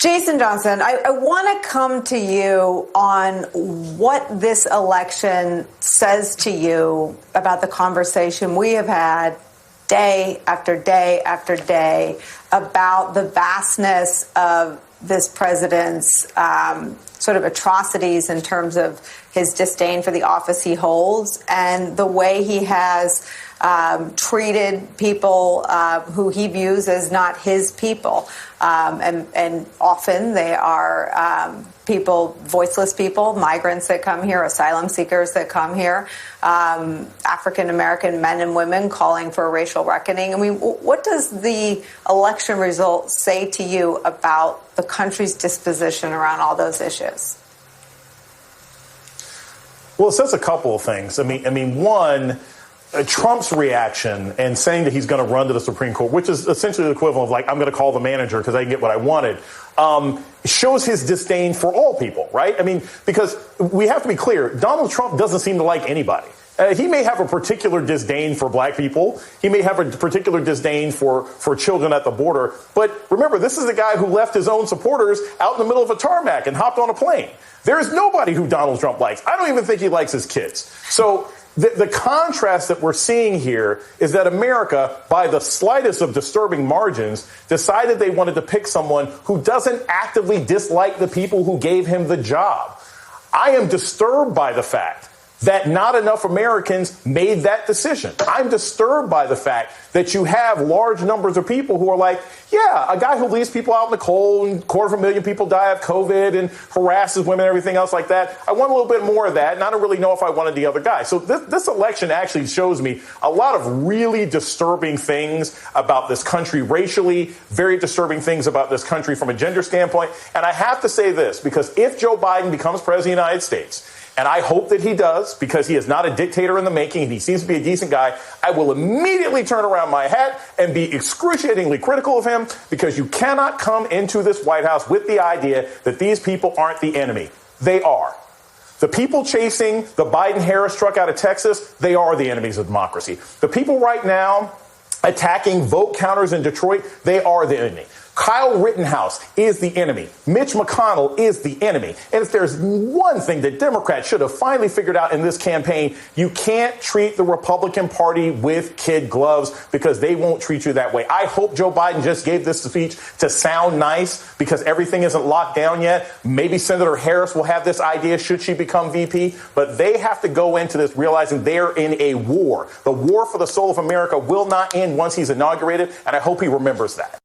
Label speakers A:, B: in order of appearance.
A: Jason Johnson, I want to come to you on what this election says to you about the conversation we have had day after day after day about the vastness of this president's sort of atrocities in terms of his disdain for the office he holds and the way he has treated people who he views as not his people. And often they are people, voiceless people, migrants that come here, asylum seekers that come here, African-American men and women calling for a racial reckoning. I mean, what does the election result say to you about the country's disposition around all those issues?
B: Well, it says a couple of things. I mean, one, Trump's reaction and saying that he's going to run to the Supreme Court, which is essentially the equivalent of like, I'm going to call the manager because I can get what I wanted, shows his disdain for all people, right? I mean, because we have to be clear, Donald Trump doesn't seem to like anybody. He may have a particular disdain for black people. He may have a particular disdain for children at the border. But remember, this is the guy who left his own supporters out in the middle of a tarmac and hopped on a plane. There is nobody who Donald Trump likes. I don't even think he likes his kids. So the contrast that we're seeing here is that America, by the slightest of disturbing margins, decided they wanted to pick someone who doesn't actively dislike the people who gave him the job. I am disturbed by the fact that not enough Americans made that decision. I'm disturbed by the fact that you have large numbers of people who are like, yeah, a guy who leaves people out in the cold and 250,000 people die of COVID and harasses women and everything else like that. I want a little bit more of that, and I don't really know if I wanted the other guy. So this election actually shows me a lot of really disturbing things about this country racially, very disturbing things about this country from a gender standpoint. And I have to say this, because if Joe Biden becomes president of the United States, and I hope that he does, because he is not a dictator in the making and he seems to be a decent guy, I will immediately turn around my hat and be excruciatingly critical of him, because you cannot come into this White House with the idea that these people aren't the enemy. They are. The people chasing the Biden-Harris truck out of Texas, they are the enemies of democracy. The people right now attacking vote counters in Detroit, they are the enemy. Kyle Rittenhouse is the enemy. Mitch McConnell is the enemy. And if there's one thing that Democrats should have finally figured out in this campaign, you can't treat the Republican Party with kid gloves, because they won't treat you that way. I hope Joe Biden just gave this speech to sound nice, because everything isn't locked down yet. Maybe Senator Harris will have this idea should she become VP, but they have to go into this realizing they're in a war. The war for the soul of America will not end once he's inaugurated, and I hope he remembers that.